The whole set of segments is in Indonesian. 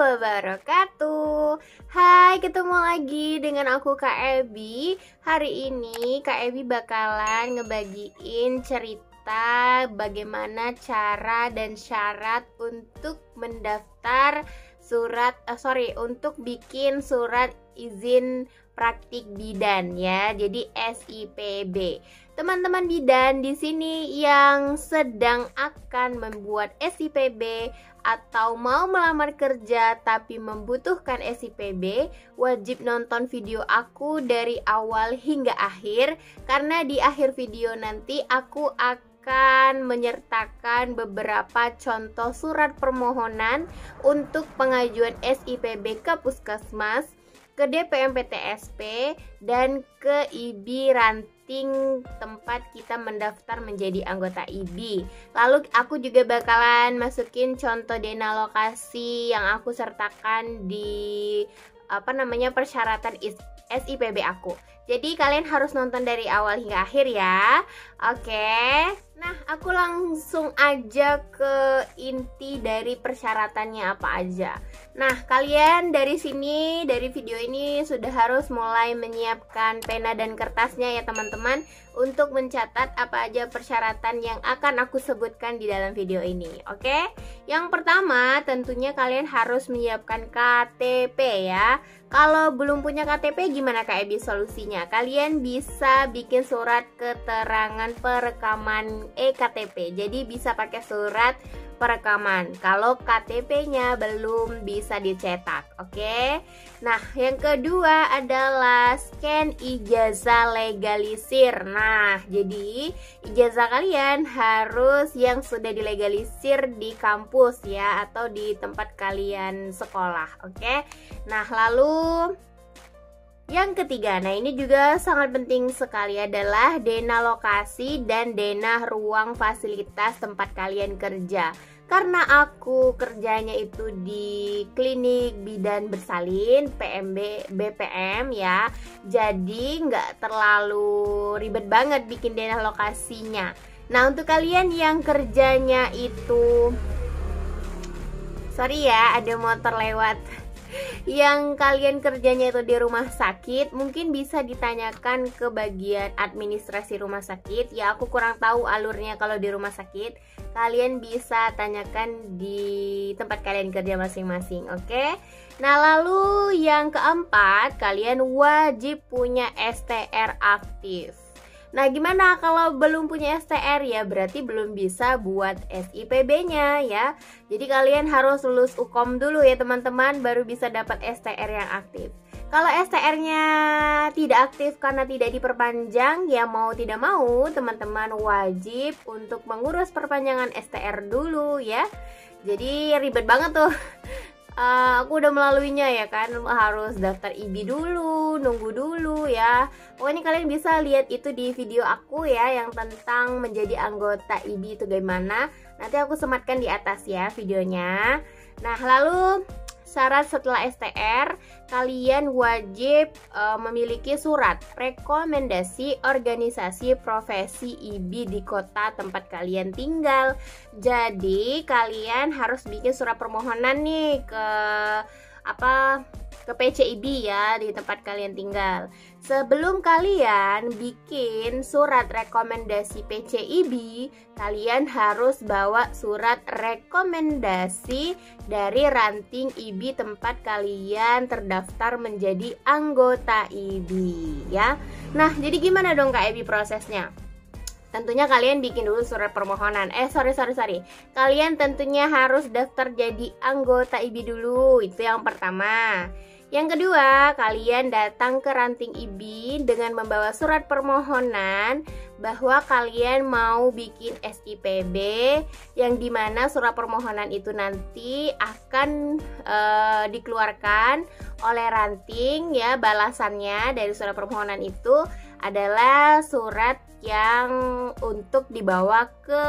wabarakatuh. Hai, ketemu lagi dengan aku Kak Ebi. Hari ini Kak Ebi bakalan ngebagiin cerita bagaimana cara dan syarat untuk mendaftar untuk bikin surat izin praktik bidan ya. Jadi SIPB. Teman-teman bidan di sini yang sedang akan membuat SIPB atau mau melamar kerja tapi membutuhkan SIPB, wajib nonton video aku dari awal hingga akhir, karena di akhir video nanti aku akan menyertakan beberapa contoh surat permohonan untuk pengajuan SIPB ke Puskesmas, ke DPM PTSP, dan ke IBI ranting tempat kita mendaftar menjadi anggota IBI. Lalu aku juga bakalan masukin contoh dana lokasi yang aku sertakan di persyaratan SIPB aku. Jadi kalian harus nonton dari awal hingga akhir ya. Oke. Nah, aku langsung aja ke inti dari persyaratannya apa aja. Nah, kalian dari video ini sudah harus mulai menyiapkan pena dan kertasnya ya teman-teman, untuk mencatat apa aja persyaratan yang akan aku sebutkan di dalam video ini. Oke? Yang pertama, tentunya kalian harus menyiapkan KTP ya. Kalau belum punya KTP, gimana Kak Ebi solusinya? Kalian bisa bikin surat keterangan perekaman eKTP. Jadi bisa pakai surat perekaman kalau KTP-nya belum bisa dicetak. Oke. Nah, yang kedua adalah scan ijazah legalisir. Nah, jadi ijazah kalian harus yang sudah dilegalisir di kampus ya, atau di tempat kalian sekolah. Oke. Nah, lalu yang ketiga, nah ini juga sangat penting sekali, adalah dana lokasi dan dana ruang fasilitas tempat kalian kerja. Karena aku kerjanya itu di klinik bidan bersalin, BPM ya, jadi nggak terlalu ribet banget bikin dana lokasinya. Nah, untuk kalian yang kerjanya itu, sorry ya, ada motor lewat. Yang kalian kerjanya itu di rumah sakit, mungkin bisa ditanyakan ke bagian administrasi rumah sakit ya. Aku kurang tahu alurnya kalau di rumah sakit. Kalian bisa tanyakan di tempat kalian kerja masing-masing. Oke. Nah, lalu yang keempat, kalian wajib punya STR aktif. Nah, gimana kalau belum punya STR ya? Berarti belum bisa buat SIPB-nya ya. Jadi kalian harus lulus UKOM dulu ya teman-teman, baru bisa dapat STR yang aktif. Kalau STR-nya tidak aktif karena tidak diperpanjang, ya mau tidak mau teman-teman wajib untuk mengurus perpanjangan STR dulu ya. Jadi ribet banget tuh. Aku udah melaluinya ya kan, harus daftar IBI dulu, nunggu dulu ya. Pokoknya kalian bisa lihat itu di video aku ya, yang tentang menjadi anggota IBI itu gimana. Nanti aku sematkan di atas ya videonya. Nah, lalu syarat setelah STR, kalian wajib memiliki surat rekomendasi organisasi profesi IBI di kota tempat kalian tinggal. Jadi kalian harus bikin surat permohonan nih ke PCIBI ya, di tempat kalian tinggal. Sebelum kalian bikin surat rekomendasi PCIBI, kalian harus bawa surat rekomendasi dari ranting IBI tempat kalian terdaftar menjadi anggota IBI ya. Nah, jadi gimana dong Kak Ebi prosesnya? Tentunya kalian bikin dulu surat permohonan. Kalian tentunya harus daftar jadi anggota IBI dulu. Itu yang pertama. Yang kedua, kalian datang ke ranting IBI dengan membawa surat permohonan bahwa kalian mau bikin SIPB, yang dimana surat permohonan itu nanti akan dikeluarkan oleh ranting ya. Balasannya dari surat permohonan itu adalah surat yang untuk dibawa ke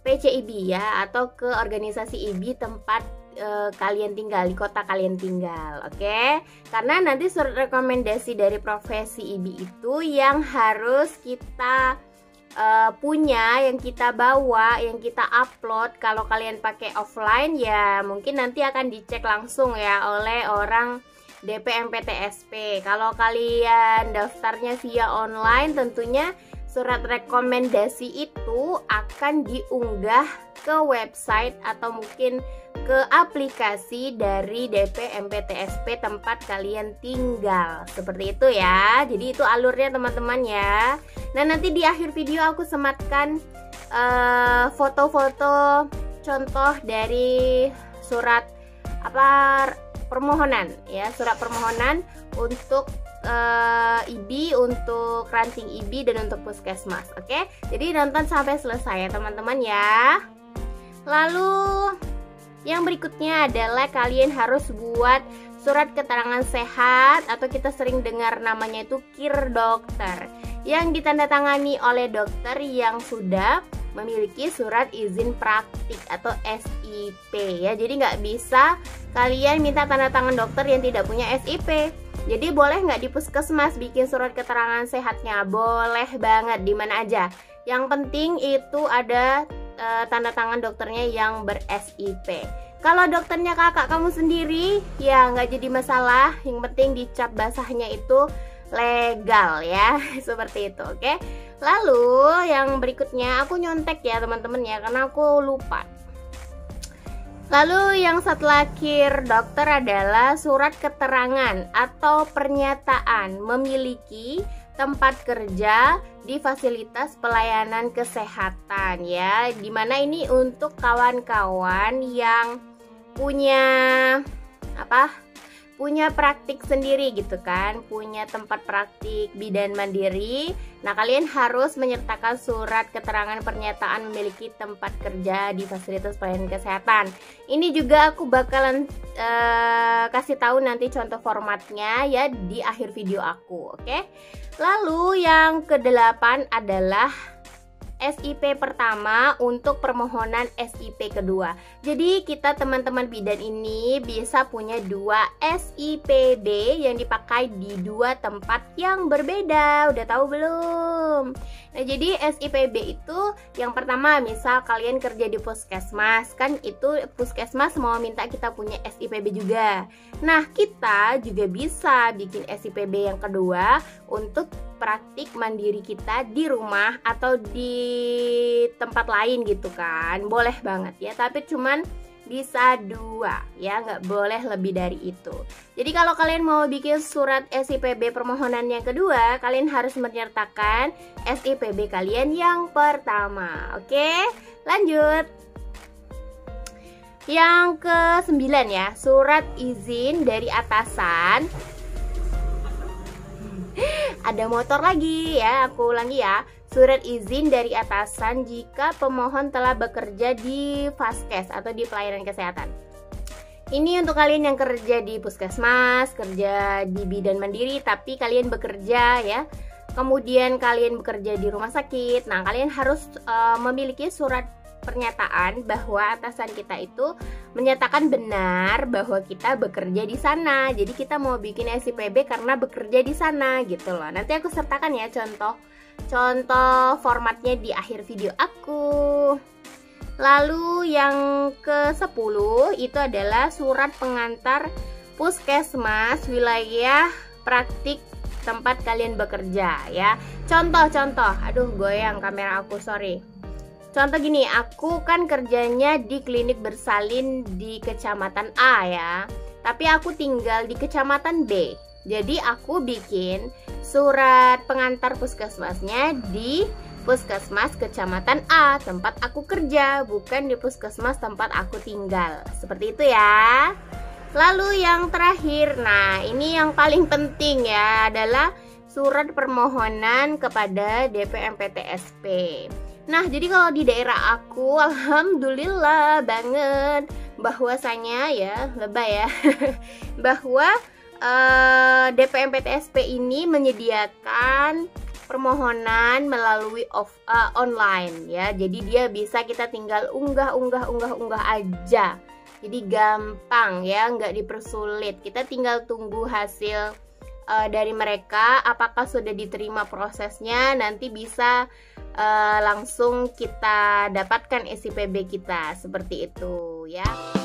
PCIBI ya, atau ke organisasi IBI tempat kalian tinggal, di kota kalian tinggal. Oke? Karena nanti surat rekomendasi dari profesi IBI itu yang harus kita punya, yang kita bawa, yang kita upload. Kalau kalian pakai offline ya mungkin nanti akan dicek langsung ya oleh orang DP MPTSP. Kalau kalian daftarnya via online, tentunya surat rekomendasi itu akan diunggah ke website atau mungkin ke aplikasi dari DP MPTSP tempat kalian tinggal. Seperti itu ya. Jadi itu alurnya teman-teman ya. Nah, nanti di akhir video aku sematkan foto-foto contoh dari surat permohonan ya, surat permohonan untuk IBI, untuk ranting IBI dan untuk puskesmas. Oke, jadi nonton sampai selesai ya teman-teman ya. Lalu yang berikutnya adalah kalian harus buat surat keterangan sehat atau kita sering dengar namanya itu KIR dokter, yang ditandatangani oleh dokter yang sudah memiliki surat izin praktik atau SIP ya. Jadi nggak bisa kalian minta tanda tangan dokter yang tidak punya SIP. Jadi boleh nggak di puskesmas bikin surat keterangan sehatnya? Boleh banget, di mana aja. Yang penting itu ada tanda tangan dokternya yang ber-SIP. Kalau dokternya kakak kamu sendiri ya nggak jadi masalah. Yang penting dicap basahnya itu legal ya. Seperti itu, oke. Lalu yang berikutnya aku nyontek ya teman-teman ya, karena aku lupa. Lalu yang setelah KIR dokter adalah surat keterangan atau pernyataan memiliki tempat kerja di fasilitas pelayanan kesehatan ya, dimana ini untuk kawan-kawan yang punya praktik sendiri gitu kan, punya tempat praktik bidan mandiri. Nah, kalian harus menyertakan surat keterangan pernyataan memiliki tempat kerja di fasilitas pelayanan kesehatan. Ini juga aku bakalan kasih tahu nanti contoh formatnya ya di akhir video aku, oke? Lalu yang ke-8 adalah SIP pertama untuk permohonan SIP kedua. Jadi kita teman-teman bidan ini bisa punya 2 SIPB yang dipakai di 2 tempat yang berbeda. Udah tahu belum? Nah, jadi SIPB itu yang pertama, misal kalian kerja di puskesmas, kan itu puskesmas mau minta kita punya SIPB juga. Nah, kita juga bisa bikin SIPB yang kedua untuk praktik mandiri kita di rumah atau di tempat lain gitu kan. Boleh banget ya, tapi cuman bisa 2 ya, nggak boleh lebih dari itu. Jadi kalau kalian mau bikin surat SIPB permohonan yang kedua, kalian harus menyertakan SIPB kalian yang pertama. Oke, lanjut. Yang ke-9 ya, surat izin dari atasan. Ada motor lagi ya, aku ulangi ya. Surat izin dari atasan jika pemohon telah bekerja di Vaskes atau di pelayanan kesehatan. Ini untuk kalian yang kerja di puskesmas, kerja di bidan mandiri, tapi kalian bekerja ya. Kemudian kalian bekerja di rumah sakit. Nah, kalian harus memiliki surat pernyataan bahwa atasan kita itu menyatakan benar bahwa kita bekerja di sana. Jadi kita mau bikin SIPB karena bekerja di sana gitu loh. Nanti aku sertakan ya contoh formatnya di akhir video aku. Lalu yang ke-10 itu adalah surat pengantar puskesmas wilayah praktik tempat kalian bekerja ya. Contoh, aduh goyang kamera aku, sorry. Contoh gini, aku kan kerjanya di klinik bersalin di kecamatan A ya, tapi aku tinggal di kecamatan B. Jadi aku bikin surat pengantar puskesmasnya di puskesmas kecamatan A, tempat aku kerja, bukan di puskesmas tempat aku tinggal. Seperti itu ya. Lalu yang terakhir, nah ini yang paling penting ya, adalah surat permohonan kepada DP MPTSP. Nah, jadi kalau di daerah aku, alhamdulillah banget bahwasanya ya, lebay ya, bahwa DP MPTSP ini menyediakan permohonan melalui online ya. Jadi dia bisa kita tinggal unggah aja. Jadi gampang ya, nggak dipersulit. Kita tinggal tunggu hasil dari mereka, apakah sudah diterima prosesnya, nanti bisa langsung kita dapatkan SIPB kita, seperti itu ya.